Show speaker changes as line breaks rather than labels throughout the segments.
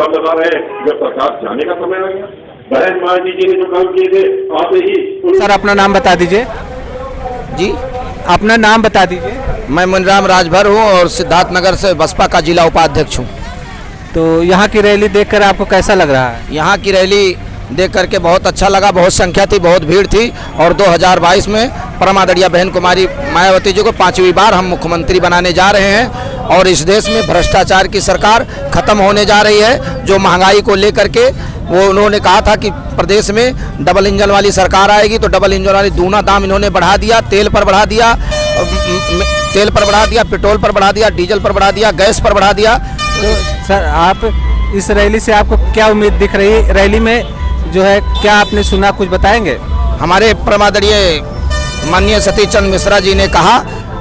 सब बता रहे हैं जब सरकार जाने का समय आ गया। बहन मायावती जी ने जो काम किए थे आते ही।
सर अपना नाम बता दीजिए
जी,
अपना नाम बता दीजिए।
मैं मुनिराम राजभर हूँ और सिद्धार्थनगर से बसपा का जिला उपाध्यक्ष हूँ।
तो यहाँ की रैली देखकर आपको कैसा लग रहा है?
यहाँ की रैली देख करके बहुत अच्छा लगा। बहुत संख्या थी, बहुत भीड़ थी और 2022 में परम आदरणीय बहन कुमारी मायावती जी को 5वीं बार हम मुख्यमंत्री बनाने जा रहे हैं और इस देश में भ्रष्टाचार की सरकार खत्म होने जा रही है। जो महंगाई को लेकर के वो उन्होंने कहा था कि प्रदेश में डबल इंजन वाली सरकार आएगी, तो डबल इंजन वाली दूना दाम इन्होंने बढ़ा दिया। तेल पर बढ़ा दिया, पेट्रोल पर बढ़ा दिया, डीजल पर बढ़ा दिया, गैस पर बढ़ा दिया।
तो सर आप इस रैली से आपको क्या उम्मीद दिख रही है? रैली में जो है क्या आपने सुना, कुछ बताएंगे?
हमारे परम आदरणीय माननीय सतीश चंद्र मिश्रा जी ने कहा,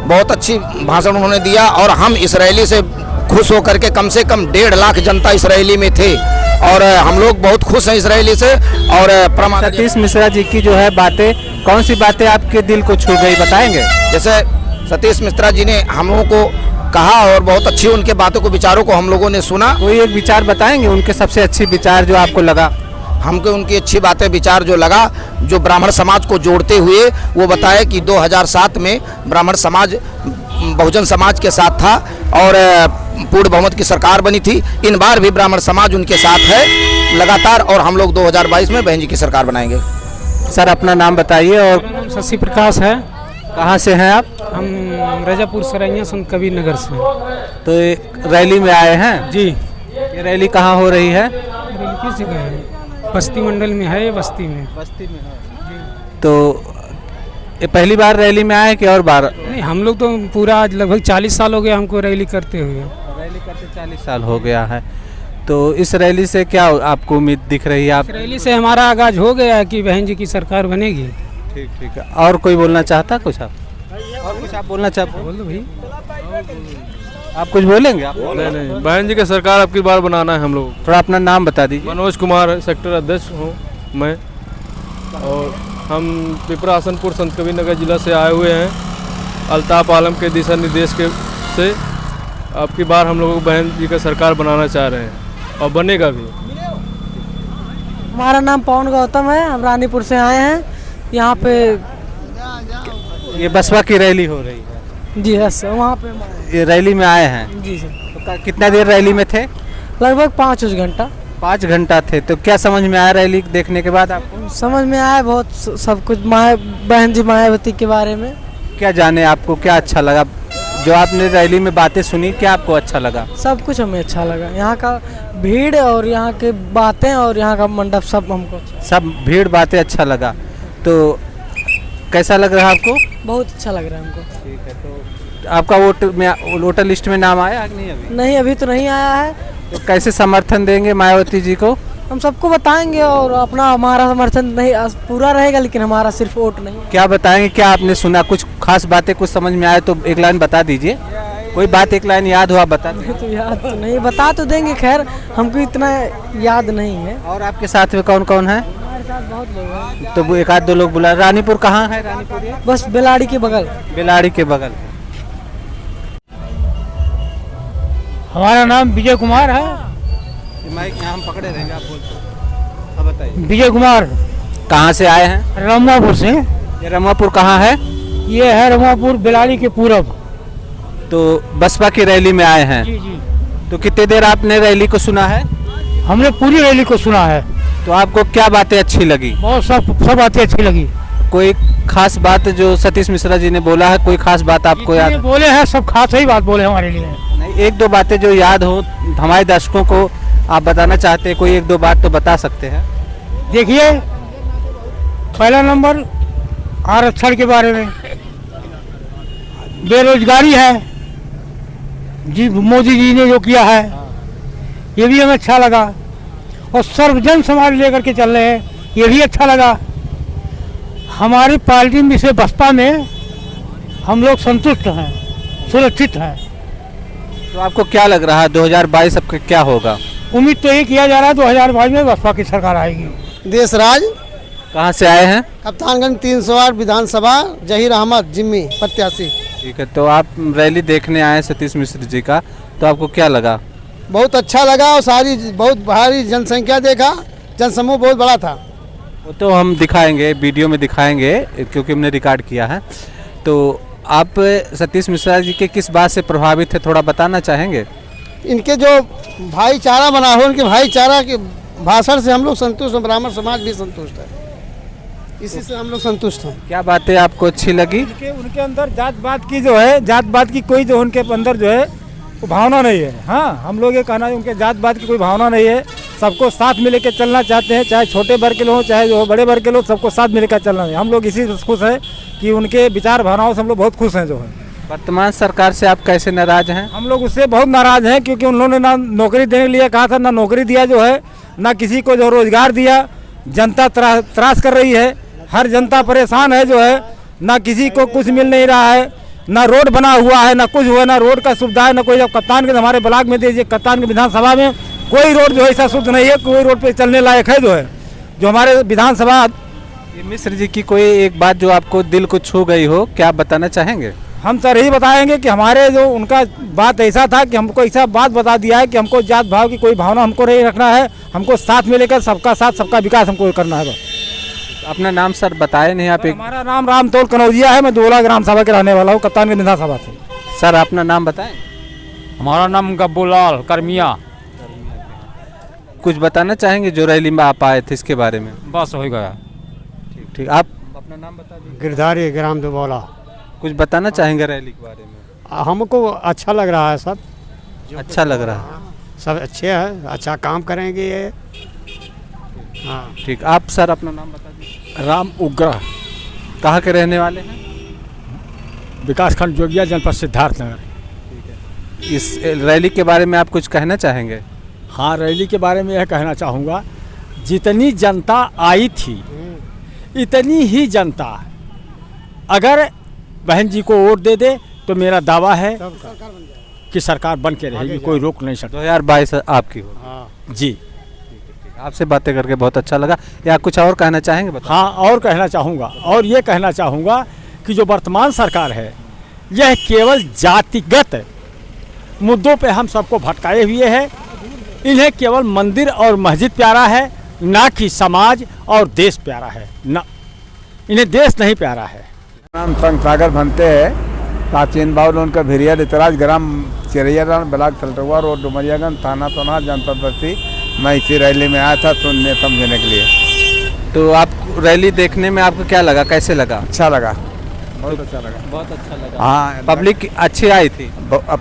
बहुत अच्छी भाषण उन्होंने दिया और हम इस रैली से खुश होकर के कम से कम 1.5 लाख जनता इस रैली में थे और हम लोग बहुत खुश हैं इस रैली से। और
सतीश मिश्रा जी की जो है बातें, कौन सी बातें आपके दिल को छू गई, बताएंगे?
जैसे सतीश मिश्रा जी ने हम लोगों को कहा और बहुत अच्छी उनके बातों को, विचारों को हम लोगों ने सुना।
कोई एक विचार बताएंगे उनके सबसे अच्छी विचार जो आपको लगा?
हमको उनकी अच्छी बातें, विचार जो लगा, जो ब्राह्मण समाज को जोड़ते हुए वो बताया कि 2007 में ब्राह्मण समाज बहुजन समाज के साथ था और पूर्ण बहुमत की सरकार बनी थी। इन बार भी ब्राह्मण समाज उनके साथ है लगातार और हम लोग 2022 में बहन जी की सरकार बनाएंगे।
सर अपना नाम बताइए। और
मेरा नाम शशि प्रकाश है।
कहाँ से हैं आप?
हम रजापुर सराइया संत कबीर नगर से।
तो ये रैली में आए हैं
जी।
ये रैली कहाँ हो रही है?
रैली किस जगह है? बस्ती मंडल में है, बस्ती में।
बस्ती में है। तो ये पहली बार रैली में आए कि और बार?
नहीं, हम लोग तो पूरा आज लगभग 40 साल हो गए हमको रैली करते हुए।
रैली करते 40 साल हो गया है। तो इस रैली से क्या आपको उम्मीद दिख रही है? आप
इस रैली से हमारा आगाज हो गया है कि बहन जी की सरकार बनेगी।
ठीक ठीक है। और कोई बोलना चाहता कुछ? आप और कुछ आप बोलना चाहते?
बोल दो भाई।
आप कुछ बोलेंगे? आप
नहीं, बहन जी की सरकार अब की बार बनाना है हम लोग।
थोड़ा अपना नाम बता दीजिए।
मनोज कुमार, सेक्टर अध्यक्ष हूँ मैं और हम पिपरा हसनपुर संत कबीर नगर जिला से आए हुए हैं। अल्ताफ आलम के दिशा निर्देश के से अब की बार हम लोग बहन जी का सरकार बनाना चाह रहे हैं और बनेगा भी।
हमारा नाम पवन गौतम है, हम रानीपुर से आए हैं। यहाँ पे
ये बसपा की रैली हो रही है?
जी है सर, वहाँ पे
ये रैली में आए हैं?
जी सर।
तो कितना देर रैली में थे?
लगभग 5 घंटा।
5 घंटा थे। तो क्या समझ में आया रैली देखने के बाद आपको?
समझ में आया बहुत सब कुछ बहन जी मायावती के बारे में।
क्या जाने आपको क्या अच्छा लगा? जो आपने रैली में बातें सुनी, क्या आपको अच्छा लगा?
सब कुछ हमें अच्छा लगा। यहाँ का भीड़ और यहाँ के बातें और यहाँ का मंडप सब हमको
सब भीड़ बातें अच्छा लगा। तो कैसा लग रहा है आपको?
बहुत अच्छा लग रहा है हमको।
ठीक है। तो आपका वोटर लिस्ट में नाम आया कि नहीं? अभी
नहीं, अभी तो नहीं आया है।
तो कैसे समर्थन देंगे मायावती जी को?
हम सबको बताएंगे और अपना हमारा समर्थन नहीं पूरा रहेगा, लेकिन हमारा सिर्फ वोट नहीं।
क्या बताएंगे? क्या आपने सुना? कुछ खास बातें कुछ समझ में आए तो एक लाइन बता दीजिए। कोई बात एक लाइन याद हो आप बता दीजिए।
तो याद तो नहीं, बता तो देंगे, खैर हमको इतना याद नहीं है।
और आपके साथ में कौन कौन है?
हमारे साथ बहुत लोग हैं।
तो वो 1-2 लोग बुला। रानीपुर कहाँ है? रानीपुर ये?
बस बेलाड़ी के बगल।
बेलाड़ी के बगल।
हमारा नाम विजय कुमार है।
माइक यहाँ हम पकड़े रहेंगे, आप बोलते। अब बताइए।
विजय कुमार।
कहाँ से आए हैं?
रमापुर से।
ये रमापुर कहाँ है?
ये है रमापुर बेलाड़ी के पूरब।
तो बसपा की रैली में आए हैं?
जी जी।
तो कितनी देर आपने रैली को सुना है?
हमने पूरी रैली को सुना है।
तो आपको क्या बातें अच्छी लगी?
बहुत सब बातें अच्छी लगी।
कोई खास बात जो सतीश मिश्रा जी ने बोला है, कोई खास बात आपको याद?
बोले हैं सब खास ही बात बोले हमारे लिए।
नहीं, 1-2 बातें जो याद हो हमारे दर्शकों को आप बताना चाहते हैं, कोई 1-2 बात तो बता सकते हैं।
देखिए, पहला नंबर आरक्षण के बारे में, बेरोजगारी है जी, मोदी जी ने जो किया है ये भी हमें अच्छा लगा। और सर्वजन समाज लेकर के चल रहे हैं, ये भी अच्छा लगा। हमारी पार्टी में से बसपा में हम लोग संतुष्ट हैं, सुरक्षित हैं।
तो आपको क्या लग रहा है 2022 अब क्या होगा?
उम्मीद तो ये किया जा रहा है 2022 में बसपा की सरकार आएगी।
देशराज।
कहाँ से आए हैं?
कप्तानगंज 308 विधानसभा, जहीर अहमद जिम्मी प्रत्याशी।
ठीक है। तो आप रैली देखने आए सतीश मिश्र जी का, तो आपको क्या लगा?
बहुत अच्छा लगा और सारी बहुत भारी जनसंख्या देखा, जनसमूह बहुत बड़ा था।
वो तो हम दिखाएंगे, वीडियो में दिखाएंगे क्योंकि हमने रिकॉर्ड किया है। तो आप सतीश मिश्रा जी के किस बात से प्रभावित थे, थोड़ा बताना चाहेंगे?
इनके जो भाईचारा बना हो, उनके भाईचारा के भाषण से हम लोग संतुष्ट हैं, ब्राह्मण समाज भी संतुष्ट है, इसी से हम लोग संतुष्ट हैं।
क्या बातें आपको अच्छी लगी?
उनके अंदर जात बात की जो है, जात बात की कोई जो उनके अंदर जो है वो भावना नहीं है। हाँ, हम लोग ये कहना है उनके जात बात की कोई भावना नहीं है, सबको साथ में लेकर चलना चाहते हैं, चाहे छोटे वर्ग के लोग हो चाहे जो बड़े वर्ग के लोग, सबको साथ में लेकर चलना है। हम लोग इसी से खुश हैं कि उनके विचार भावनाओं से हम लोग बहुत खुश हैं। जो है
वर्तमान सरकार से आप कैसे नाराज हैं?
हम लोग उससे बहुत नाराज हैं क्योंकि उन्होंने ना नौकरी देने के लिए कहा था, ना नौकरी दिया जो है, ना किसी को जो रोजगार दिया। जनता त्रास कर रही है, हर जनता परेशान है जो है, ना किसी को कुछ मिल नहीं रहा है, ना रोड बना हुआ है, ना कुछ हुआ, ना रोड का सुविधा है, ना कोई। जब कप्तान के हमारे ब्लॉक में दीजिए, कप्तान के विधानसभा में कोई रोड जो है ऐसा शुद्ध नहीं है, कोई रोड पे चलने लायक है जो है, जो हमारे विधानसभा।
मिश्र जी की कोई एक बात जो आपको दिल को छू गई हो, क्या आप बताना चाहेंगे?
हम सर यही बताएंगे कि हमारे जो उनका बात ऐसा था कि हमको ऐसा बात बता दिया है कि हमको जात भाव की कोई भावना हमको नहीं रखना है, हमको साथ में लेकर सबका साथ सबका विकास हमको करना है।
अपना नाम सर बताए नहीं आप?
हमारा नाम रामतौल कनौजिया है, मैं दोला ग्राम सभा के रहने वाला हूँ, कप्तान के विधानसभा से।
सर अपना नाम बताएं।
हमारा नाम गब्बूलाल करमिया।
कुछ बताना चाहेंगे जो रैली में आप आए थे इसके बारे में?
बस हो गया।
ठीक, आप अपना नाम बता दीजिए।
गिरधारी ग्राम दुबौला।
कुछ बताना चाहेंगे रैली के बारे में?
हमको अच्छा लग रहा है, सब
अच्छा लग रहा है,
सब अच्छे हैं, अच्छा काम करेंगे ये। हाँ
ठीक, आप सर अपना नाम बता दीजिए।
राम उग्र,
कहाँ के रहने वाले हैं?
विकासखंड जोगिया, जनपद सिद्धार्थनगर।
इस रैली के बारे में आप कुछ कहना चाहेंगे?
हाँ, रैली के बारे में यह कहना चाहूँगा, जितनी जनता आई थी इतनी ही जनता अगर बहन जी को वोट दे दे तो मेरा दावा है कि सरकार बन के रहेगी, कोई रोक नहीं सकता।
2022 आपकी होगी।
जी,
आपसे बातें करके बहुत अच्छा लगा। या कुछ और कहना चाहेंगे?
हाँ, और कहना चाहूँगा, और ये कहना चाहूँगा कि जो वर्तमान सरकार है यह केवल जातिगत मुद्दों पे हम सबको भटकाए हुए है। इन्हें केवल मंदिर और मस्जिद प्यारा है, ना कि समाज और देश प्यारा है, ना, इन्हें देश नहीं प्यारा है।
नाम संग सागर बनते हैं, प्राचीन बाउल उनका भिरिया रितराज ग्राम चिरैया ब्लॉक सल्टुआ रोड डुमरियागंज थाना सोना जनपद बस्ती। मैं इसी रैली में आया था सुनने समझने के लिए।
तो आप रैली देखने में आपको क्या लगा, कैसे लगा?
अच्छा लगा, बहुत अच्छा लगा।
बहुत अच्छा लगा।
हाँ,
पब्लिक अच्छी आई थी?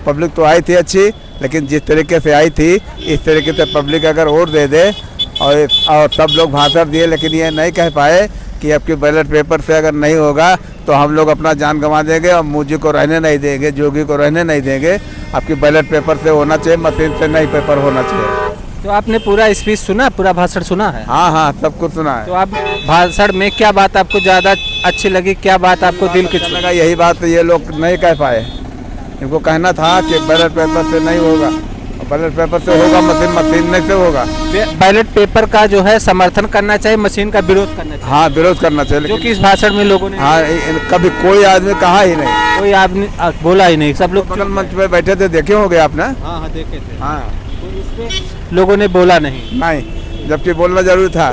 पब्लिक तो आई थी अच्छी, लेकिन जिस तरीके से आई थी इस तरीके से पब्लिक अगर वोट दे दे और सब लोग भाषण दिए, लेकिन ये नहीं कह पाए कि आपके बैलेट पेपर से अगर नहीं होगा तो हम लोग अपना जान गंवा देंगे और मोदी को रहने नहीं देंगे, जोगी को रहने नहीं देंगे। आपकी बैलेट पेपर से होना चाहिए, मशीन से नहीं पेपर होना चाहिए।
तो आपने पूरा स्पीच सुना, पूरा भाषण सुना है?
हाँ हाँ, सब कुछ सुना है।
तो आप भाषण में क्या बात आपको ज़्यादा अच्छी लगी, क्या बात आपको दिल के छू
लगा? यही बात ये लोग नहीं कह पाए। इनको कहना था कि बैलेट पेपर से नहीं होगा, बैलेट पेपर से होगा, मशीन नहीं से होगा।
बैलेट पेपर का जो है समर्थन करना चाहिए, मशीन का विरोध करना चाहिए।
हाँ, विरोध करना चाहिए,
जो कि इस भाषण में लोगों ने
हाँ कभी कोई आदमी कहा ही नहीं,
कोई आदमी बोला ही नहीं, सब लोग
बगल मंच पे बैठे थे, देखे होंगे आपने?
हाँ देखे थे।
हाँ,
लोगों ने बोला नहीं,
जबकि बोलना जरूरी था।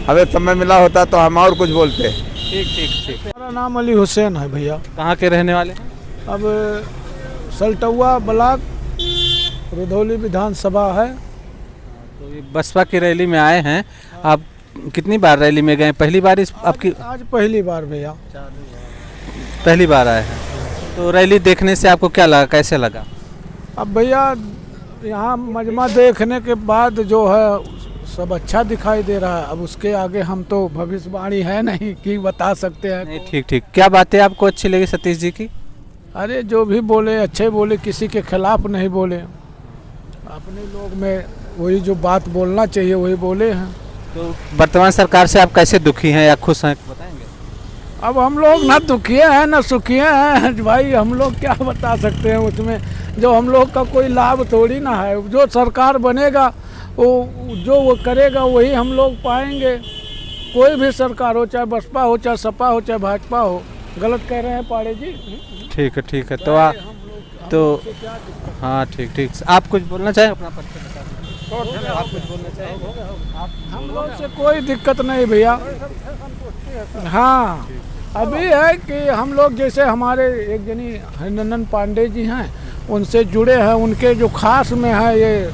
हमें समय मिला होता तो हम और कुछ बोलते।
ठीक ठीक ठीक।
मेरा नाम अली हुसैन है भैया।
कहाँ के रहने वाले हैं?
अब सल्टुआ ब्लॉक रुधौली विधानसभा है।
तो ये बसपा की रैली में आए हैं आप, कितनी बार रैली में गए? पहली बार आपकी?
आज पहली बार भैया।
पहली बार आए हैं। तो रैली देखने से आपको क्या लगा, कैसे लगा?
अब भैया यहाँ मजमा देखने के बाद जो है सब अच्छा दिखाई दे रहा है। अब उसके आगे हम तो भविष्यवाणी है नहीं कि बता सकते हैं।
नहीं, ठीक ठीक। क्या बातें आपको अच्छी लगी सतीश जी की?
अरे जो भी बोले अच्छे बोले, किसी के खिलाफ नहीं बोले, अपने लोग में वही जो बात बोलना चाहिए वही बोले हैं।
तो वर्तमान सरकार से आप कैसे दुखी हैं या खुश हैं, बताएंगे?
अब हम लोग ना दुखिए हैं ना सुखिए हैं भाई, हम लोग क्या बता सकते हैं उसमें, जो हम लोग का कोई लाभ थोड़ी ना है। जो सरकार बनेगा वो करेगा वही हम लोग पाएंगे। कोई भी सरकार हो, चाहे बसपा हो, चाहे सपा हो, चाहे भाजपा हो। गलत कह रहे हैं पाड़े जी?
ठीक है ठीक है। तो हाँ ठीक ठीक। आप कुछ बोलना चाहें? अपना परिचय बता दीजिए। आप कुछ बोलना चाहें?
हम लोग से कोई दिक्कत नहीं भैया। हाँ, अभी है कि हम लोग जैसे हमारे एक जनी हरिनंदन पांडे जी हैं, उनसे जुड़े हैं, उनके जो खास में है ये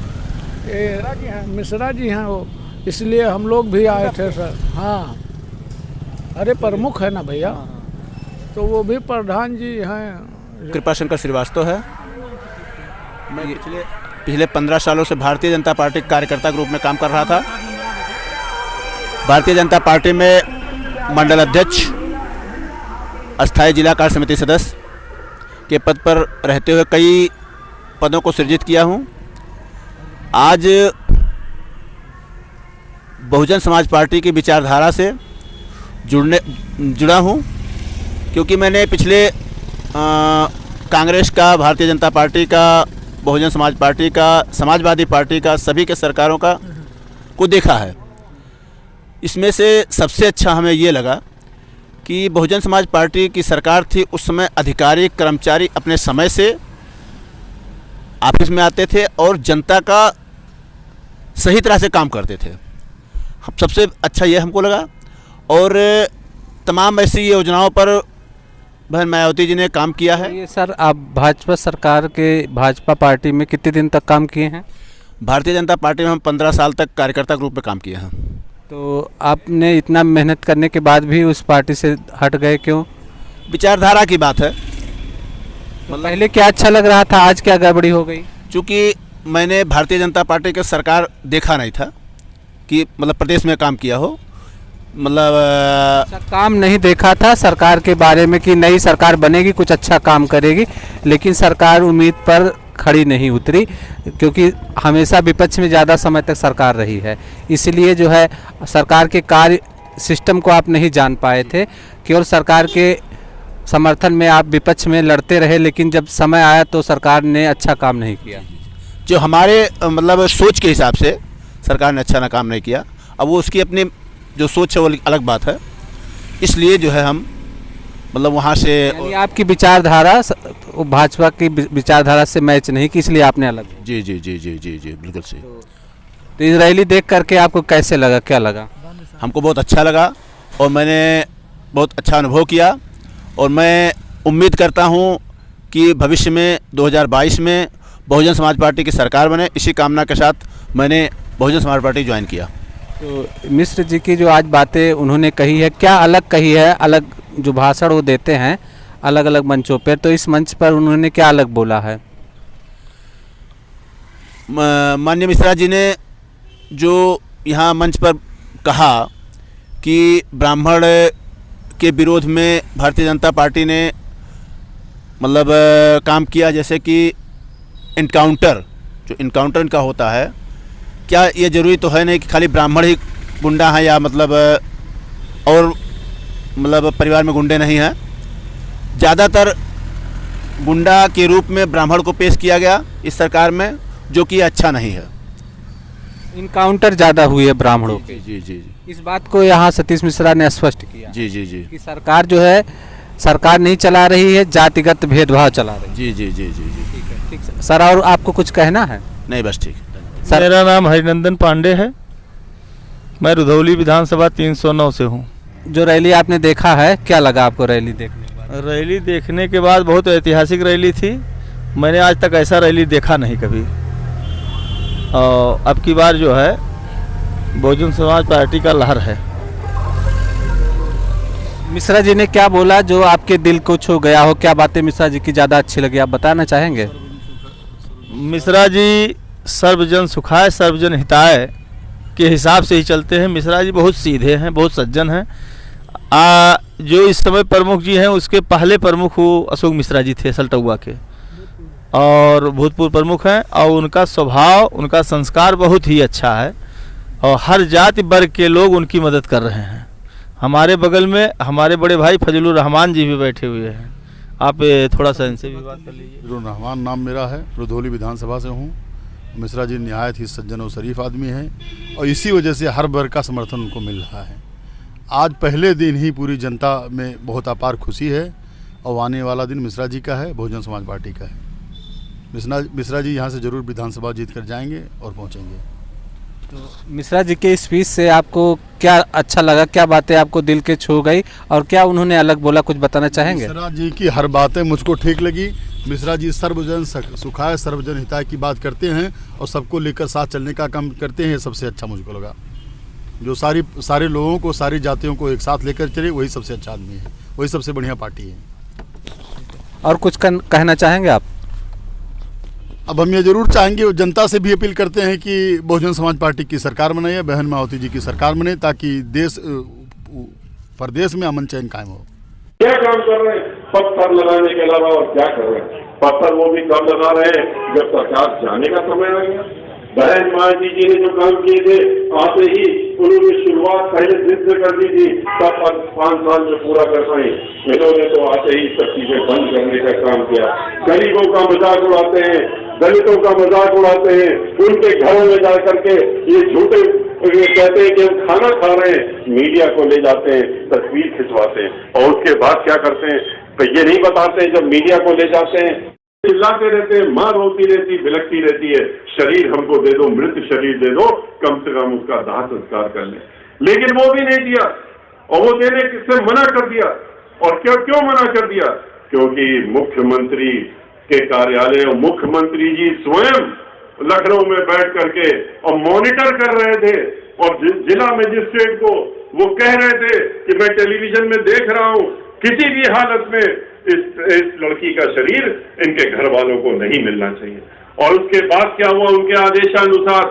मिश्रा जी हैं वो, इसलिए हम लोग भी आए थे सर। हाँ, अरे प्रमुख है ना भैया, तो वो भी प्रधान जी हैं।
कृपा शंकर श्रीवास्तव है। मैं पिछले 15 सालों से भारतीय जनता पार्टी के कार्यकर्ता के रूप में काम कर रहा था। भारतीय जनता पार्टी में मंडल अध्यक्ष, अस्थायी जिला कार्य समिति सदस्य के पद पर रहते हुए कई पदों को सृजित किया हूं। आज बहुजन समाज पार्टी की विचारधारा से जुड़ा हूं, क्योंकि मैंने पिछले कांग्रेस का, भारतीय जनता पार्टी का, बहुजन समाज पार्टी का, समाजवादी पार्टी का, सभी के सरकारों को देखा है। इसमें से सबसे अच्छा हमें ये लगा कि बहुजन समाज पार्टी की सरकार थी, उस समय अधिकारी कर्मचारी अपने समय से ऑफिस में आते थे और जनता का सही तरह से काम करते थे। सबसे अच्छा ये हमको लगा। और तमाम ऐसी योजनाओं पर बहन मायावती जी ने काम किया है।
ये सर, आप भाजपा सरकार के, भाजपा पार्टी में कितने दिन तक काम किए हैं?
भारतीय जनता पार्टी में हम 15 साल तक कार्यकर्ता के रूप में काम किए हैं।
तो आपने इतना मेहनत करने के बाद भी उस पार्टी से हट गए क्यों?
विचारधारा की बात है।
तो पहले क्या अच्छा लग रहा था, आज क्या गड़बड़ी हो गई?
चूँकि मैंने भारतीय जनता पार्टी की सरकार देखा नहीं था कि मतलब प्रदेश में काम किया हो, मतलब
काम नहीं देखा था सरकार के बारे में कि नई सरकार बनेगी, कुछ अच्छा काम करेगी, लेकिन सरकार उम्मीद पर खड़ी नहीं उतरी, क्योंकि हमेशा विपक्ष में ज़्यादा समय तक सरकार रही है। इसलिए जो है सरकार के कार्य सिस्टम को आप नहीं जान पाए थे। केवल सरकार के समर्थन में आप विपक्ष में लड़ते रहे, लेकिन जब समय आया तो सरकार ने अच्छा काम नहीं किया।
जो हमारे मतलब सोच के हिसाब से सरकार ने अच्छा ना काम नहीं किया। अब वो उसकी अपनी जो सोच है वो अलग बात है, इसलिए जो है हम मतलब वहाँ से,
यानी आपकी विचारधारा भाजपा की विचारधारा से मैच नहीं की, इसलिए आपने अलग।
जी जी जी जी जी जी बिल्कुल सही।
तो इजरायली देख करके आपको कैसे लगा, क्या लगा?
हमको बहुत अच्छा लगा और मैंने बहुत अच्छा अनुभव किया, और मैं उम्मीद करता हूँ कि भविष्य में 2022 में बहुजन समाज पार्टी की सरकार बने। इसी कामना के साथ मैंने बहुजन समाज पार्टी ज्वाइन किया।
तो मिश्र जी की जो आज बातें उन्होंने कही है, क्या अलग कही है? अलग जो भाषण वो देते हैं अलग अलग मंचों पर, तो इस मंच पर उन्होंने क्या अलग बोला है?
माननीय मिश्रा जी ने जो यहाँ मंच पर कहा कि ब्राह्मण के विरोध में भारतीय जनता पार्टी ने मतलब काम किया, जैसे कि इनकाउंटर, जो इनकाउंटर इनका होता है, क्या ये ज़रूरी तो है नहीं कि खाली ब्राह्मण ही गुंडा हैं, या मतलब और मतलब परिवार में गुंडे नहीं हैं। ज़्यादातर गुंडा के रूप में ब्राह्मण को पेश किया गया इस सरकार में, जो कि अच्छा नहीं है।
इनकाउंटर ज़्यादा हुई है ब्राह्मणों की।
जी जी जी,
इस बात को यहाँ सतीश मिश्रा ने स्पष्ट किया।
जी जी जी,
कि सरकार जो है, सरकार नहीं चला रही है, जातिगत भेदभाव चला रही है।
जी जी जी जी जी,
ठीक है, ठीक सर। और आपको कुछ कहना है?
नहीं, बस ठीक।
सर,
मेरा नाम हरिनंदन पांडे है, मैं रुधौली विधानसभा 309 से हूँ।
जो रैली आपने देखा है, क्या लगा आपको रैली देखने के बाद?
रैली देखने के बाद बहुत ऐतिहासिक रैली थी। मैंने आज तक ऐसा रैली देखा नहीं कभी। और अब की बार जो है बहुजन समाज पार्टी का लहर है।
मिश्रा जी ने क्या बोला जो आपके दिल को छू गया हो? क्या बातें मिश्रा जी की ज़्यादा अच्छी लगी, आप बताना चाहेंगे?
मिश्रा जी सर्वजन सुखाय सर्वजन हिताय के हिसाब से ही चलते हैं। मिश्रा जी बहुत सीधे हैं, बहुत सज्जन हैं। जो इस समय प्रमुख जी हैं, उसके पहले प्रमुख वो अशोक मिश्रा जी थे सल्टुआ के, और भूतपूर्व प्रमुख हैं। और उनका स्वभाव, उनका संस्कार बहुत ही अच्छा है, और हर जाति वर्ग के लोग उनकी मदद कर रहे हैं। हमारे बगल में हमारे बड़े भाई फजलुर रहमान जी भी बैठे हुए हैं। आप थोड़ा सा इनसे भी बात कर लीजिए।
फजलुर रहमान नाम मेरा है, रुधौली विधानसभा से हूँ। मिश्रा जी निहायत ही सज्जन और शरीफ आदमी हैं, और इसी वजह से हर वर्ग का समर्थन उनको मिल रहा है। आज पहले दिन ही पूरी जनता में बहुत अपार खुशी है, और आने वाला दिन मिश्रा जी का है, बहुजन समाज पार्टी का है। मिश्रा जी यहाँ से जरूर विधानसभा जीत कर जाएंगे और पहुँचेंगे।
तो मिश्रा जी के स्पीच से आपको क्या अच्छा लगा, क्या बातें आपको दिल के छू गई और क्या उन्होंने अलग बोला, कुछ बताना चाहेंगे?
मिश्रा जी की हर बातें मुझको ठीक लगी। मिश्रा जी सर्वजन सुखाय सर्वजन हिताय की बात करते हैं और सबको लेकर साथ चलने का काम करते हैं। ये सबसे अच्छा मुझको लगा। जो सारे लोगों को, सारी जातियों को एक साथ लेकर चले, वही सबसे अच्छा आदमी है, वही सबसे बढ़िया पार्टी है।
और कुछ कहना चाहेंगे आप?
अब हम ये जरूर चाहेंगे, जनता से भी अपील करते हैं कि बहुजन समाज पार्टी की सरकार बने या बहन मायावती जी की सरकार बने, ताकि देश प्रदेश में अमन चैन कायम हो।
क्या काम कर रहे हैं? पत्थर लगाने के अलावा और क्या कर रहे हैं? पत्थर वो भी कब लगा रहे हैं जब सरकार जाने का समय आ गया। बहन मायावती जी ने जो काम किए थे, आते ही उन्होंने शुरुआत पहले दिन से कर दी थी, तब 5 साल में पूरा कर पाए। इन्होंने तो आते ही सब चीजें बंद करने का काम किया। गरीबों का मजाक उड़ाते हैं, दलितों का मजाक उड़ाते हैं, उनके घरों में जा करके ये झूठे कहते हैं कि हम खाना खा रहे हैं, मीडिया को ले जाते हैं, तस्वीर खिंचवाते हैं और उसके बाद क्या करते हैं तो ये नहीं बताते। जब मीडिया को ले जाते हैं चिल्लाते रहते हैं, माँ रोती रहती, बिलखती रहती है, शरीर हमको दे दो, मृत शरीर दे दो, कम से कम उसका दाह संस्कार कर ले। लेकिन वो भी नहीं दिया और वो देने से मना कर दिया। और क्यों मना कर दिया? क्योंकि मुख्यमंत्री के कार्यालय और मुख्यमंत्री जी स्वयं लखनऊ में बैठ करके और मॉनिटर कर रहे थे और जिला मजिस्ट्रेट को वो कह रहे थे कि मैं टेलीविजन में देख रहा हूं, किसी भी हालत में इस लड़की का शरीर इनके घर वालों को नहीं मिलना चाहिए। और उसके बाद क्या हुआ? उनके आदेशानुसार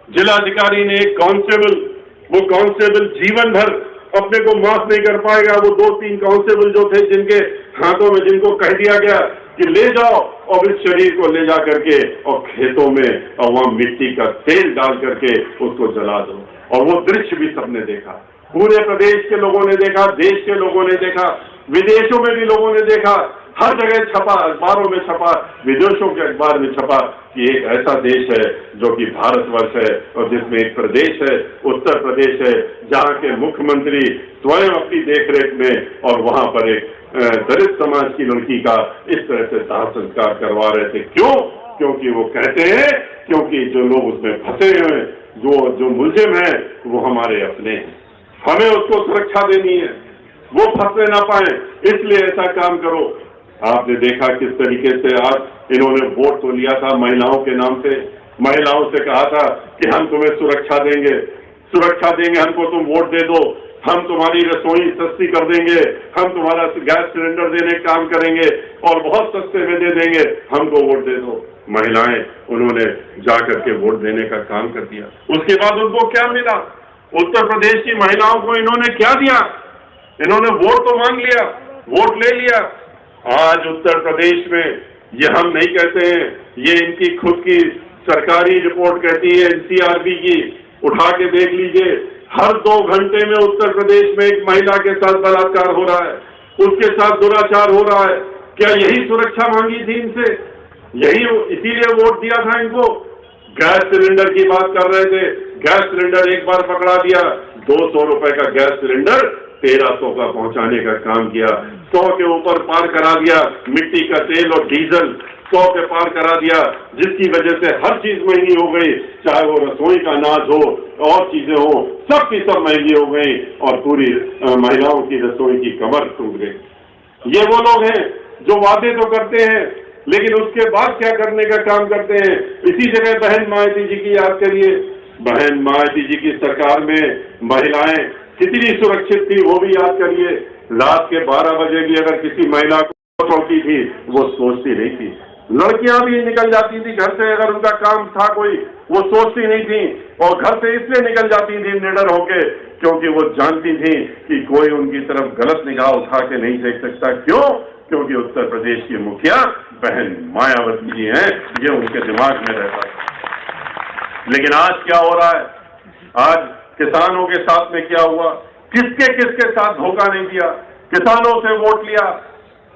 जिलाधिकारी ने एक कांस्टेबल जीवन भर अपने को माफ नहीं कर पाएगा। वो 2-3 कांस्टेबल जो थे जिनके हाथों में, जिनको कह दिया गया कि ले जाओ और इस शरीर को ले जा करके और खेतों में और वहां मिट्टी का तेल डाल करके उसको जला दो। और वो दृश्य भी सबने देखा, पूरे प्रदेश के लोगों ने देखा, देश के लोगों ने देखा, विदेशों में भी लोगों ने देखा, हर जगह छपा, अखबारों में छपा, विदेशों के अखबार में छपा कि एक ऐसा देश है जो कि भारतवर्ष है और जिसमें एक प्रदेश है, उत्तर प्रदेश है, जहां के मुख्यमंत्री स्वयं अपनी देखरेख में और वहां पर एक दलित समाज की लड़की का इस तरह से दाह संस्कार करवा रहे थे। क्यों? क्योंकि वो कहते हैं क्योंकि जो लोग उसमें फंसे हुए हैं, जो मुलजिम है वो हमारे अपने हैं, हमें उसको सुरक्षा देनी है, वो फंसने ना पाए, इसलिए ऐसा काम करो। आपने देखा किस तरीके से आज इन्होंने वोट तो लिया था महिलाओं के नाम से, महिलाओं से कहा था कि हम तुम्हें सुरक्षा देंगे, हमको तुम वोट दे दो, हम तुम्हारी रसोई सस्ती कर देंगे, हम तुम्हारा गैस सिलेंडर देने का काम करेंगे और बहुत सस्ते में दे देंगे, हमको वोट दे दो। महिलाएं उन्होंने जाकर के वोट देने का काम कर दिया। उसके बाद उनको क्या मिला? उत्तर प्रदेश की महिलाओं को इन्होंने क्या दिया? इन्होंने वोट तो मांग लिया, वोट ले लिया। आज उत्तर प्रदेश में, ये हम नहीं कहते हैं, ये इनकी खुद की सरकारी रिपोर्ट कहती है, एनसीआरबी की, उठा के देख लीजिए, हर 2 घंटे में उत्तर प्रदेश में एक महिला के साथ बलात्कार हो रहा है, उसके साथ दुराचार हो रहा है। क्या यही सुरक्षा मांगी थी इनसे? यही इसीलिए वोट दिया था इनको? गैस सिलेंडर की बात कर रहे थे, गैस सिलेंडर एक बार पकड़ा दिया, 200 रुपए का गैस सिलेंडर 1300 का पहुंचाने का काम किया, 100 के ऊपर पार करा दिया। मिट्टी का तेल और डीजल 100 के पार करा दिया, जिसकी वजह से हर चीज महंगी हो गई, चाहे वो रसोई का अनाज हो और चीजें हो, सब की सब महंगी हो गई और पूरी महिलाओं की रसोई की कमर टूट गई। ये वो लोग हैं जो वादे तो करते हैं लेकिन उसके बाद क्या करने का काम करते हैं। इसी जगह बहन मायावती जी की याद करिए, बहन मायावती जी की सरकार में महिलाएं कितनी सुरक्षित थी वो भी याद करिए। रात के 12 बजे भी अगर किसी महिला को चौकी थी वो सोचती नहीं थी, लड़कियां भी निकल जाती थी घर से, अगर उनका काम था कोई वो सोचती नहीं थी और घर से इसलिए निकल जाती थी निडर होके क्योंकि वो जानती थी कि कोई उनकी तरफ गलत निगाह उठा के नहीं देख सकता। क्यों? क्योंकि उत्तर प्रदेश की मुखिया बहन मायावती जी हैं, ये उनके दिमाग में रहता है। लेकिन आज क्या हो रहा है? आज किसानों के साथ में क्या हुआ? किसके साथ धोखा नहीं दिया? किसानों से वोट लिया,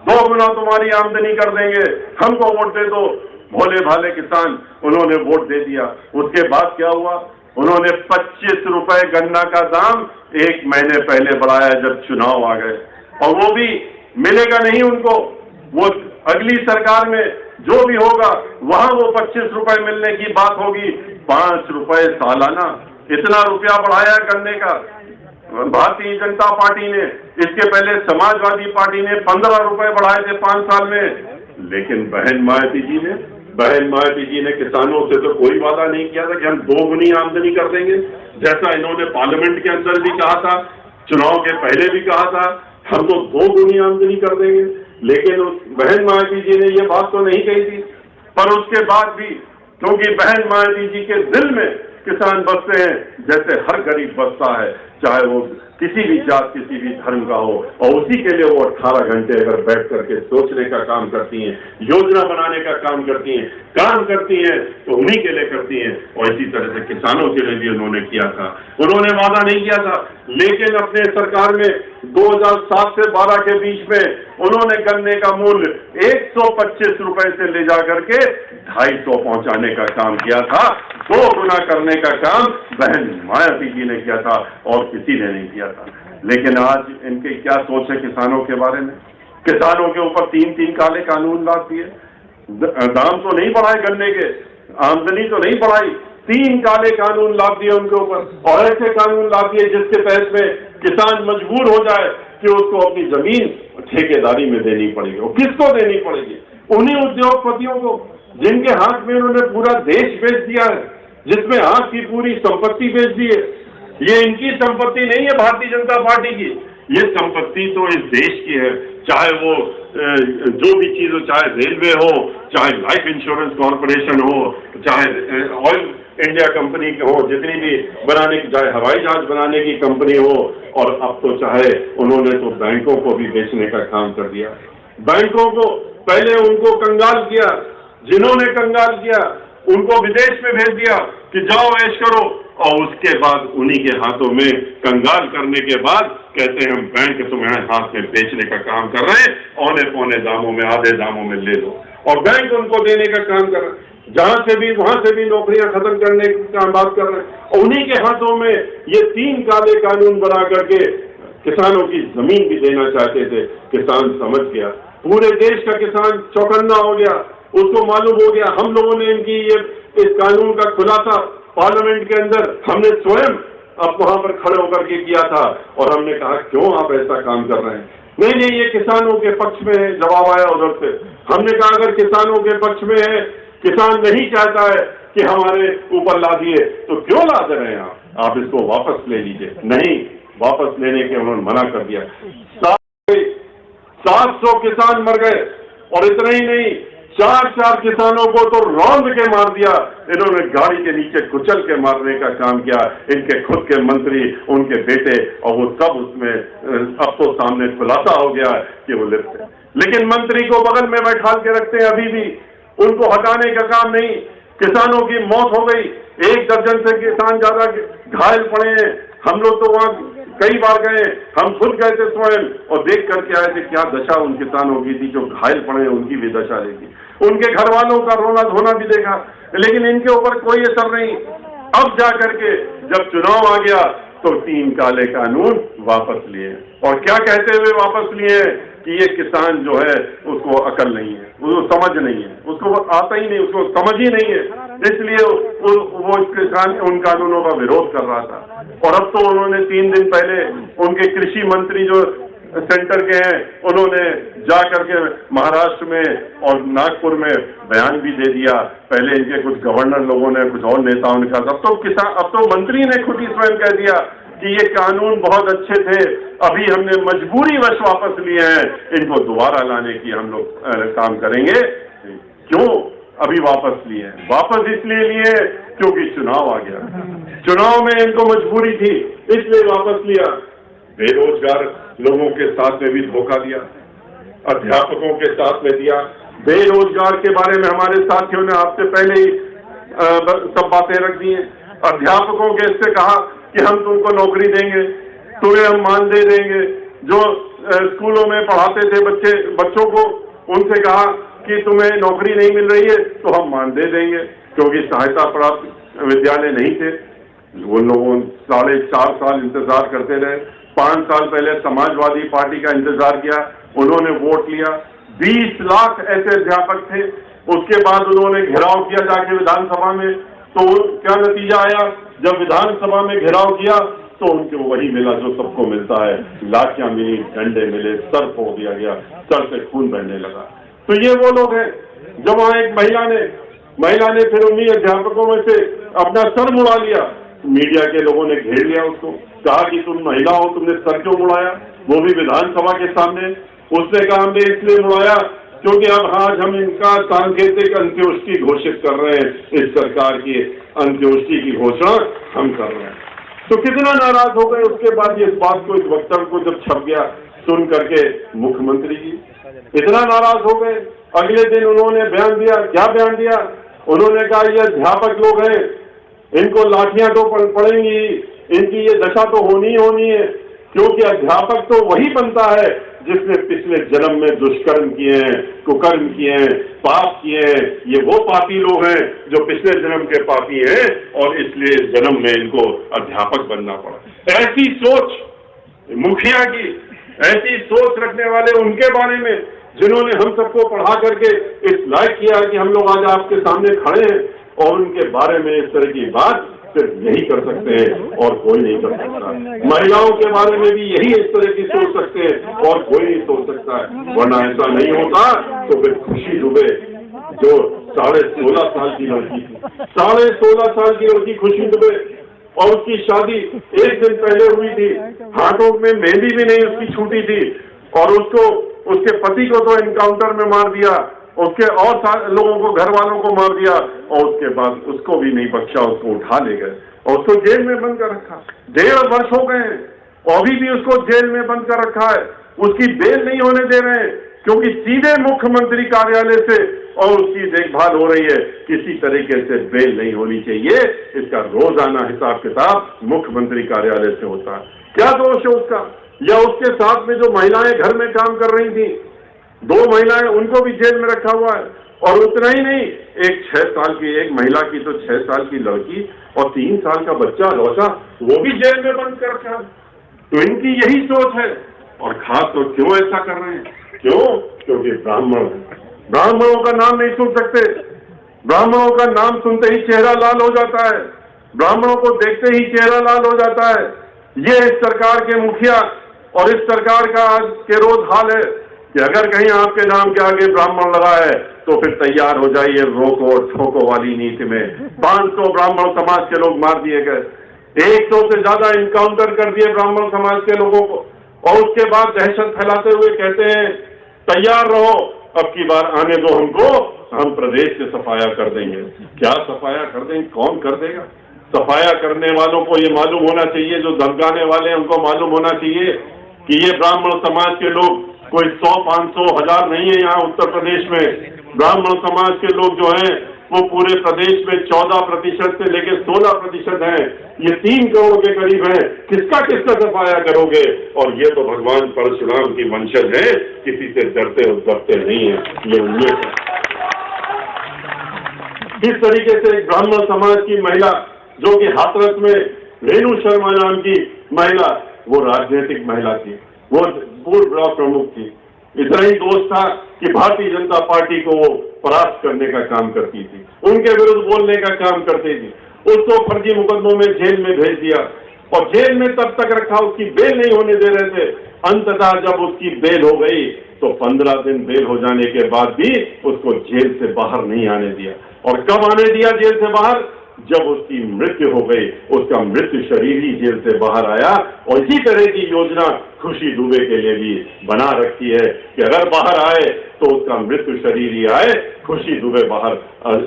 2 गुना तुम्हारी आमदनी कर देंगे, हमको वोट दे दो। भोले भाले किसान, उन्होंने वोट दे दिया। उसके बाद क्या हुआ? उन्होंने 25 रुपए गन्ना का दाम 1 महीने पहले बढ़ाया जब चुनाव आ गए, और वो भी मिलेगा नहीं उनको। वो अगली सरकार में जो भी होगा वहां वो 25 रुपए मिलने की बात होगी, 5 रुपए सालाना, इतना रुपया बढ़ाया करने का भारतीय जनता पार्टी ने। इसके पहले समाजवादी पार्टी ने 15 रुपए बढ़ाए थे 5 साल में। लेकिन बहन मायावती जी ने किसानों से तो कोई वादा नहीं किया था कि हम 2 गुनी आमदनी कर देंगे, जैसा इन्होंने पार्लियामेंट के अंदर भी कहा था, चुनाव के पहले भी कहा था हम तो 2 गुनी आमदनी कर देंगे। लेकिन बहन मायावती जी ने ये बात तो नहीं कही थी। पर उसके बाद भी, क्योंकि बहन मायावती जी के दिल में किसान बसते हैं जैसे हर गरीब बसता है, चाहे वो किसी भी जात किसी भी धर्म का हो, और उसी के लिए वो 18 घंटे अगर बैठ करके सोचने का काम करती हैं, योजना बनाने का काम करती हैं तो उन्हीं के लिए करती हैं। और इसी तरह से किसानों के लिए भी उन्होंने किया था, उन्होंने वादा नहीं किया था। लेकिन अपने सरकार में 2007 से 12 के बीच में उन्होंने गन्ने का मूल्य 125 रुपए से ले जाकर के 250 पहुंचाने का काम किया था। 2 गुना करने का काम बहन मायावती जी ने किया था और किसी ने नहीं किया था। लेकिन आज इनकी क्या सोच है किसानों के बारे में? किसानों के ऊपर 3 काले कानून ला दिए, दाम तो नहीं बढ़ाए गन्ने के, आमदनी तो नहीं बढ़ाई, 3 काले कानून ला दिए उनके ऊपर, और ऐसे कानून ला दिए जिसके तहत में किसान मजबूर हो जाए कि उसको अपनी जमीन ठेकेदारी में देनी पड़ेगी। और किसको देनी पड़ेगी? उन्हीं उद्योगपतियों को जिनके हाथ में उन्होंने पूरा देश बेच दिया है, जिसमें हाथ की पूरी संपत्ति बेच दी है। ये इनकी संपत्ति नहीं है भारतीय जनता पार्टी की, ये संपत्ति तो इस देश की है। चाहे वो जो भी चीज हो, चाहे रेलवे हो, चाहे लाइफ इंश्योरेंस कॉर्पोरेशन हो, चाहे ऑयल इंडिया कंपनी हो, जितनी भी बनाने की, चाहे हवाई जहाज बनाने की कंपनी हो, और अब तो चाहे उन्होंने तो बैंकों को भी बेचने का काम कर दिया। बैंकों को पहले उनको कंगाल किया, जिन्होंने कंगाल किया उनको विदेश में भेज दिया कि जाओ ऐश करो, और उसके बाद उन्हीं के हाथों में कंगाल करने के बाद कहते हैं हम बैंक तुम्हारे हाथ में बेचने का काम कर रहे हैं, औने पौने दामों में, आधे दामों में ले लो, और बैंक उनको देने का काम कर रहे हैं। जहां से भी वहां से भी नौकरियां खत्म करने की बात कर रहे हैं, और उन्हीं के हाथों में ये 3 काले कानून बना करके किसानों की जमीन भी देना चाहते थे। किसान समझ गया, पूरे देश का किसान चौकन्ना हो गया, उसको मालूम हो गया। हम लोगों ने इस कानून का खुलासा पार्लियामेंट के अंदर हमने स्वयं अब वहां पर खड़े होकर के किया था, और हमने कहा क्यों आप ऐसा काम कर रहे हैं? नहीं, ये किसानों के पक्ष में है। जवाब आया उधर से, हमने कहा अगर किसानों के पक्ष में है, किसान नहीं चाहता है कि हमारे ऊपर ला दिए, तो क्यों ला दे रहे हैं आप इसको वापस ले लीजिए। नहीं, वापस लेने के उन्होंने मना कर दिया। 700 किसान मर गए, और इतना ही नहीं, 4 किसानों को तो रौंद के मार दिया इन्होंने, गाड़ी के नीचे कुचल के मारने का काम किया। इनके खुद के मंत्री, उनके बेटे, और वो सब उसमें अब तो सामने खुलासा हो गया कि वो लिप्त है। लेकिन मंत्री को बगल में बैठा के रखते हैं अभी भी, उनको हटाने का काम नहीं। किसानों की मौत हो गई, 1 दर्जन से किसान ज्यादा घायल पड़े हैं। हम लोग तो वहां कई बार गए, हम खुद गए थे स्वयं, और देख करके आए थे क्या दशा उन किसानों की थी जो घायल पड़े, उनकी भी दशा देखी, उनके घर वालों का रोना धोना भी देखा। लेकिन इनके ऊपर कोई असर नहीं। अब जाकर के जब चुनाव आ गया तो 3 काले कानून वापस लिए, और क्या कहते हुए वापस लिए कि ये किसान जो है उसको अकल नहीं है, उसको समझ नहीं है, उसको आता ही नहीं, उसको समझ ही नहीं है, इसलिए वो किसान उन कानूनों का विरोध कर रहा था। और अब तो उन्होंने 3 दिन पहले उनके कृषि मंत्री जो सेंटर के हैं, उन्होंने जा करके महाराष्ट्र में और नागपुर में बयान भी दे दिया। पहले इनके कुछ गवर्नर लोगों ने, कुछ और नेताओं ने कहा, अब तो मंत्री ने खुद ही स्वयं कह दिया कि ये कानून बहुत अच्छे थे, अभी हमने मजबूरी वश वापस लिए हैं, इनको दोबारा लाने की हम लोग काम करेंगे। क्यों अभी वापस लिए? वापस इसलिए लिए क्योंकि चुनाव आ गया, चुनाव में इनको मजबूरी थी, इसलिए वापस लिया। बेरोजगार लोगों के साथ में भी धोखा दिया, अध्यापकों के साथ में दिया। बेरोजगार के बारे में हमारे साथियों ने आपसे पहले ही सब बातें रख दी हैं। अध्यापकों के इससे कहा कि हम तुमको नौकरी देंगे, तुम्हें हम मानदेय देंगे। जो स्कूलों में पढ़ाते थे बच्चों को, उनसे कहा कि तुम्हें नौकरी नहीं मिल रही है तो हम मानदेय देंगे, क्योंकि सहायता प्राप्त विद्यालय नहीं थे। उन लोगों 4.5 साल इंतजार करते रहे। 5 साल पहले समाजवादी पार्टी का इंतजार किया, उन्होंने वोट लिया। 20 लाख ऐसे अध्यापक थे उसके बाद उन्होंने घेराव किया जाके विधानसभा में, तो क्या नतीजा आया? जब विधानसभा में घेराव किया तो उनको वही मिला जो सबको मिलता है, लाठियां मिली, डंडे मिले, सर फोड़ दिया गया, सर से खून बहने लगा। तो ये वो लोग हैं। जब वहां एक महिला ने फिर उन्हीं अध्यापकों में से अपना सर मुड़ा लिया, मीडिया के लोगों ने घेर लिया उसको, कहा कि तुम महिला हो, तुमने सर क्यों मुड़ाया, वो भी विधानसभा के सामने। उसने कहा हमने इसलिए मुड़ाया क्योंकि अब आज हम इनका सांकेतिक अंत्योष्टि घोषित कर रहे हैं, इस सरकार की अंत्योष्टि की घोषणा हम कर रहे हैं। तो कितना नाराज हो गए उसके बाद इस बात को, इस वक्तव्य को जब छप गया सुन करके मुख्यमंत्री जी इतना नाराज हो गए। अगले दिन उन्होंने बयान दिया। क्या बयान दिया? उन्होंने कहा ये अध्यापक लोग हैं, इनको लाठियां तो पड़ेंगी, इनकी ये दशा तो होनी है, क्योंकि अध्यापक तो वही बनता है जिसने पिछले जन्म में दुष्कर्म किए हैं, कुकर्म किए हैं, पाप किए हैं। ये वो पापी लोग हैं जो पिछले जन्म के पापी हैं और इसलिए इस जन्म में इनको अध्यापक बनना पड़ा। ऐसी सोच मुखिया की, ऐसी सोच रखने वाले उनके बारे में जिन्होंने हम सबको पढ़ा करके इस लायक किया कि हम लोग आज आपके सामने खड़े हैं, और उनके बारे में इस तरह की बात सिर्फ यही कर सकते हैं और कोई नहीं कर सकता। महिलाओं के बारे में भी यही इस तरह की सोच सकते हैं और कोई नहीं सोच सकता है। वरना ऐसा नहीं होता तो फिर खुशी दुबे जो 16.5 साल की लड़की थी, 16.5 साल की लड़की खुशी दुबे, और उसकी शादी एक दिन पहले हुई थी, हाथों में मेहंदी भी नहीं उसकी छूटी थी, और उसके पति को तो एनकाउंटर में मार दिया, उसके और लोगों को, घर वालों को मार दिया, और उसके बाद उसको भी नहीं बख्शा, उसको उठा ले गए और उसको जेल में बंद कर रखा। 1.5 वर्ष हो गए हैं, अभी भी उसको जेल में बंद कर रखा है। उसकी बेल नहीं होने दे रहे हैं क्योंकि सीधे मुख्यमंत्री कार्यालय से और उसकी देखभाल हो रही है, किसी तरीके से बेल नहीं होनी चाहिए। इसका रोजाना हिसाब किताब मुख्यमंत्री कार्यालय से होता है। क्या दोष है उसका? या उसके साथ में जो महिलाएं घर में काम कर रही थी, 2 महिलाएं, उनको भी जेल में रखा हुआ है। और उतना ही नहीं, एक 6 साल की, एक महिला की तो 6 साल की लड़की और 3 साल का बच्चा लौटा, वो भी जेल में बंद कर रखा। तो इनकी यही सोच है। और खास तो क्यों ऐसा कर रहे हैं? क्यों? क्योंकि ब्राह्मणों का नाम नहीं सुन सकते। ब्राह्मणों का नाम सुनते ही चेहरा लाल हो जाता है, ब्राह्मणों को देखते ही चेहरा लाल हो जाता है। ये इस सरकार के मुखिया और इस सरकार का आज के रोज हाल है कि अगर कहीं आपके नाम के आगे ब्राह्मण लगा है तो फिर तैयार हो जाइए रोको ठोको वाली नीति में। 500 ब्राह्मण समाज के लोग मार दिए गए, 100 से ज्यादा इनकाउंटर कर दिए ब्राह्मण समाज के लोगों को, और उसके बाद दहशत फैलाते हुए कहते हैं तैयार रहो, अब की बार आने दो हमको, हम प्रदेश से सफाया कर देंगे। क्या सफाया कर देंगे? कौन कर देगा? सफाया करने वालों को ये मालूम होना चाहिए, जो धमकाने वाले हैं उनको मालूम होना चाहिए कि ये ब्राह्मण समाज के लोग कोई 100, 500, 1000 नहीं है। यहाँ उत्तर प्रदेश में ब्राह्मण समाज के लोग जो हैं वो पूरे प्रदेश में 14% से लेकर 16% हैं। ये 3 करोड़ के करीब हैं। किसका सफाया करोगे? और ये तो भगवान परशुराम की वंशज है, किसी से डरते और डरते नहीं है, ये उम्मीद है। इस तरीके से एक ब्राह्मण समाज की महिला, जो कि हाथरस में रेणु शर्मा नाम की महिला, वो राजनीतिक महिला थी, वो पूर्व ब्लॉक प्रमुख थी। इतना ही दोष था कि भारतीय जनता पार्टी को वो परास्त करने का काम करती थी, उनके विरुद्ध बोलने का काम करती थी। उसको फर्जी मुकदमों में जेल में भेज दिया और जेल में तब तक रखा, उसकी बेल नहीं होने दे रहे थे। अंततः जब उसकी बेल हो गई तो 15 दिन बेल हो जाने के बाद भी उसको जेल से बाहर नहीं आने दिया। और कब आने दिया जेल से बाहर? जब उसकी मृत्यु हो गई, उसका मृत्यु शरीर ही जेल से बाहर आया। और इसी तरह की योजना खुशी दुबे के लिए भी बना रखी है कि अगर बाहर आए तो उसका मृत्यु शरीर ही आए, खुशी दुबे बाहर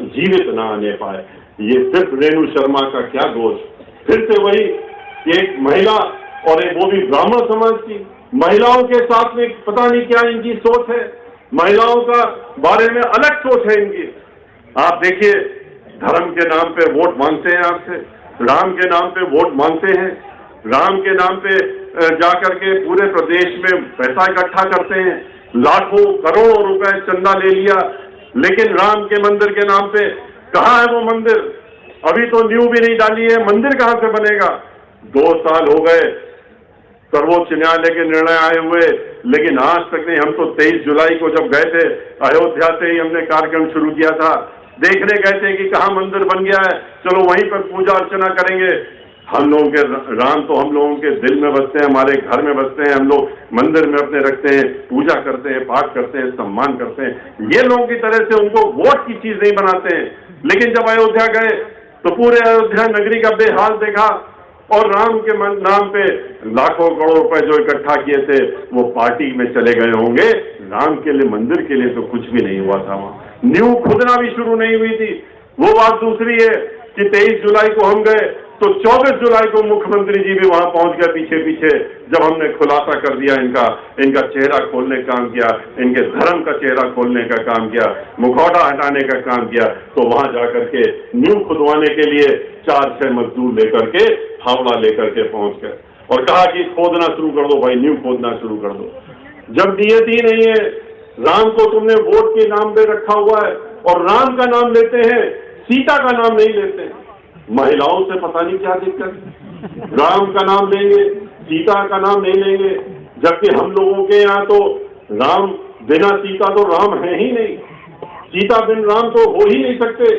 जीवित ना आने पाए। ये सिर्फ रेणु शर्मा का क्या दोष? फिर से वही एक महिला, और वो भी ब्राह्मण समाज की महिलाओं के साथ में पता नहीं क्या इनकी सोच है। महिलाओं का बारे में अलग सोच है इनकी। आप देखिए, धर्म के नाम पे वोट मांगते हैं आपसे, राम के नाम पे वोट मांगते हैं, राम के नाम पे जाकर के पूरे प्रदेश में पैसा इकट्ठा करते हैं, लाखों करोड़ों रुपए चंदा ले लिया। लेकिन राम के मंदिर के नाम पे कहाँ है वो मंदिर? अभी तो नींव भी नहीं डाली है, मंदिर कहाँ से बनेगा? 2 साल हो गए, सर्वोच्च न्यायालय के निर्णय आए हुए, लेकिन आज तक नहीं। हम तो 23 जुलाई को जब गए थे अयोध्या से ही हमने कार्यक्रम शुरू किया था, देखने गए थे कि कहाँ मंदिर बन गया है, चलो वहीं पर पूजा अर्चना करेंगे। हम लोगों के राम तो हम लोगों के दिल में बसते हैं, हमारे घर में बसते हैं, हम लोग मंदिर में अपने रखते हैं, पूजा करते हैं, पाठ करते हैं, सम्मान करते हैं। ये लोगों की तरह से उनको वोट की चीज नहीं बनाते हैं। लेकिन जब अयोध्या गए तो पूरे अयोध्या नगरी का बेहाल देखा, और राम के नाम पे लाखों करोड़ रुपए जो इकट्ठा किए थे वो पार्टी में चले गए होंगे। राम के लिए, मंदिर के लिए तो कुछ भी नहीं हुआ था। वहां नींव खुदना भी शुरू नहीं हुई थी। वो बात दूसरी है कि 23 जुलाई को हम गए तो 24 जुलाई को मुख्यमंत्री जी भी वहां पहुंच गए पीछे पीछे, जब हमने खुलासा कर दिया इनका चेहरा खोलने का काम किया, इनके धर्म का चेहरा खोलने का काम किया, मुखौटा हटाने का काम किया, तो वहां जाकर के नींव खुदवाने के लिए 4-6 मजदूर लेकर के, फावड़ा लेकर के पहुंच गए और कहा कि खोदना शुरू कर दो भाई, नींव खोदना शुरू कर दो। जब नियति नहीं है, राम को तुमने वोट के नाम पे रखा हुआ है और राम का नाम लेते हैं, सीता का नाम नहीं लेते हैं। महिलाओं से पता नहीं क्या दिक्कत, राम का नाम लेंगे, सीता का नाम नहीं लेंगे, जबकि हम लोगों के यहाँ तो राम बिना सीता तो राम है ही नहीं, सीता बिन राम तो हो ही नहीं सकते।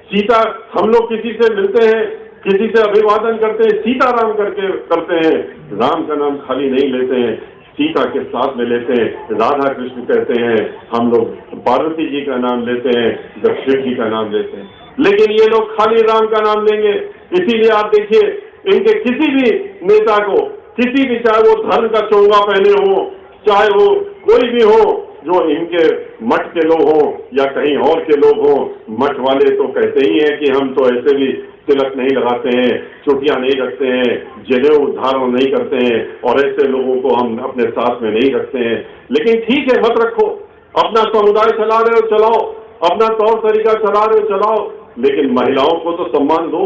सीता, हम लोग किसी से मिलते हैं, किसी से अभिवादन करते हैं, सीताराम करते हैं, राम का नाम खाली नहीं लेते हैं, सीता के साथ में लेते हैं, राधा कृष्ण कहते हैं, हम लोग पार्वती जी का नाम लेते हैं, जब शिव जी का नाम लेते हैं। लेकिन ये लोग खाली राम का नाम लेंगे। इसीलिए आप देखिए, इनके किसी भी नेता को, किसी भी, चाहे वो धर्म का चोंगा पहने हो, चाहे वो कोई भी हो, जो इनके मठ के लोग हों या कहीं और के लोग हों, मठ वाले तो कहते ही हैं कि हम तो ऐसे भी तिलक नहीं लगाते हैं, चुटियां नहीं रखते हैं, जनेऊ धारण नहीं करते हैं, और ऐसे लोगों को हम अपने साथ में नहीं रखते हैं। लेकिन ठीक है, मत रखो, अपना समुदाय चला रहे हो चलाओ, अपना तौर तरीका चला रहे हो चलाओ, लेकिन महिलाओं को तो सम्मान दो।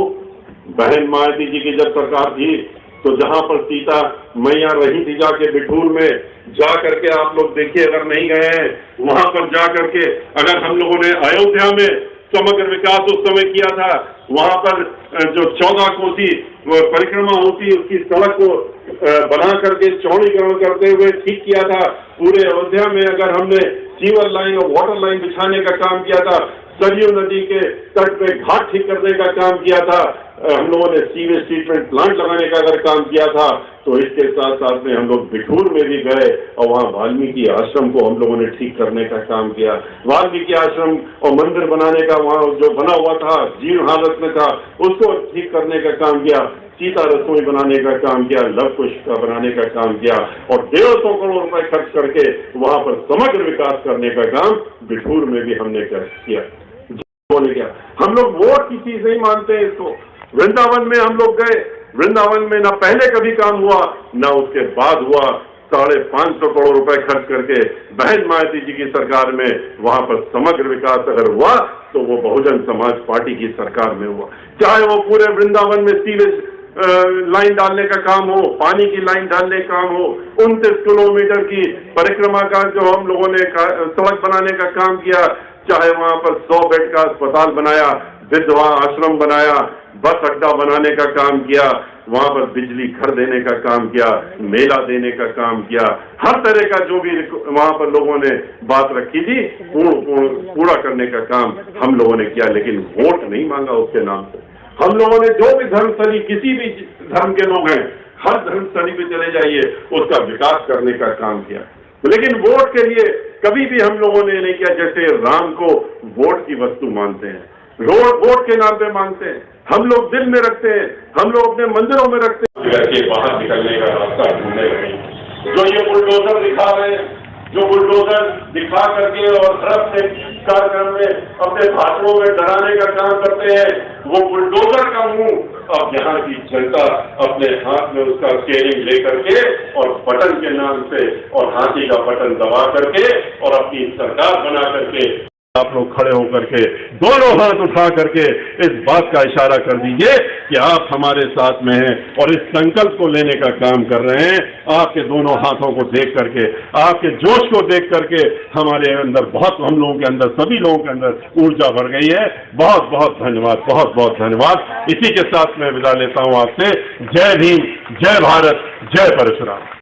बहन मायावती जी की जब सरकार थी तो जहां पर सीता मैया रही थी जाके बिठूर में, जा करके आप लोग देखिए, अगर नहीं गए हैं वहां पर जा करके, अगर हम लोगों ने अयोध्या में समग्र विकास उस समय किया था, वहां पर जो 14 कोसी परिक्रमा होती, उसकी सड़क को बना करके चौड़ीकरण करते हुए ठीक किया था। पूरे अयोध्या में अगर हमने सीवर लाइन और वाटर लाइन बिछाने का काम किया था, सरयू नदी के तट पे घाट ठीक करने का काम किया था, हम लोगों ने सीवेज ट्रीटमेंट प्लांट लगाने का अगर काम किया था, तो इसके साथ साथ में हम लोग बिठूर में भी गए और वहाँ वाल्मीकि आश्रम को हम लोगों ने ठीक करने का काम किया। वाल्मीकि आश्रम और मंदिर बनाने का वहाँ जो बना हुआ था, जीर्ण हालत में था, उसको ठीक करने का काम किया। सीता रसोई बनाने का काम किया, लव कुश का बनाने का काम किया, और 150 करोड़ रुपए खर्च करके वहां पर समग्र विकास करने का काम बिठूर में भी हमने किया। बोले क्या, हम लोग वोट की चीज नहीं मानते हैं इसको। वृंदावन में हम लोग गए, वृंदावन में ना पहले कभी काम हुआ ना उसके बाद हुआ। 550 करोड़ रुपए खर्च करके बहन मायावती जी की सरकार में वहां पर समग्र विकास अगर हुआ तो वो बहुजन समाज पार्टी की सरकार में हुआ। चाहे वो पूरे वृंदावन में सीवेज लाइन डालने का काम हो, पानी की लाइन डालने का काम हो, 29 किलोमीटर की परिक्रमा का जो हम लोगों ने सड़क बनाने का काम किया, चाहे वहां पर 100 बेड का अस्पताल बनाया, विधवा आश्रम बनाया, बस अड्डा बनाने का काम किया, वहां पर बिजली घर देने का काम किया, मेला देने का काम किया, हर तरह का जो भी वहां पर लोगों ने बात रखी थी पूरा करने का काम हम लोगों ने किया। लेकिन वोट नहीं मांगा उसके नाम पे। हम लोगों ने जो भी धर्मस्थली, किसी भी धर्म के लोग हैं, हर धर्मस्थली पे चले जाइए, उसका विकास करने का काम किया। लेकिन वोट के लिए कभी भी हम लोगों ने नहीं किया। जैसे राम को वोट की वस्तु मानते हैं, वोट के नाम पे मांगते हैं, हम लोग दिल में रखते हैं, हम लोग अपने मंदिरों में रखते हैं। घर के बाहर निकलने का रास्ता ढूंढने लगे। जो ये बुलडोजर दिखा रहे हैं, जो बुलडोजर दिखा करके और तरफ से कार्यक्रम में अपने भाषणों में डराने का काम करते हैं, वो बुलडोजर का मुंह अब यहाँ की जनता अपने हाथ में उसका स्टीयरिंग लेकर के और बटन के नाम से और हाथी का बटन दबा करके और अपनी सरकार बना करके आप लोग खड़े होकर के दोनों हाथ उठा करके इस बात का इशारा कर दीजिए कि आप हमारे साथ में हैं और इस संकल्प को लेने का काम कर रहे हैं। आपके दोनों हाथों को देख करके, आपके जोश को देख करके हमारे अंदर हम लोगों के अंदर, सभी लोगों के अंदर ऊर्जा भर गई है। बहुत बहुत धन्यवाद, बहुत बहुत धन्यवाद। इसी के साथ मैं विदा लेता हूँ आपसे। जय भीम, जय भारत, जय परशुराम।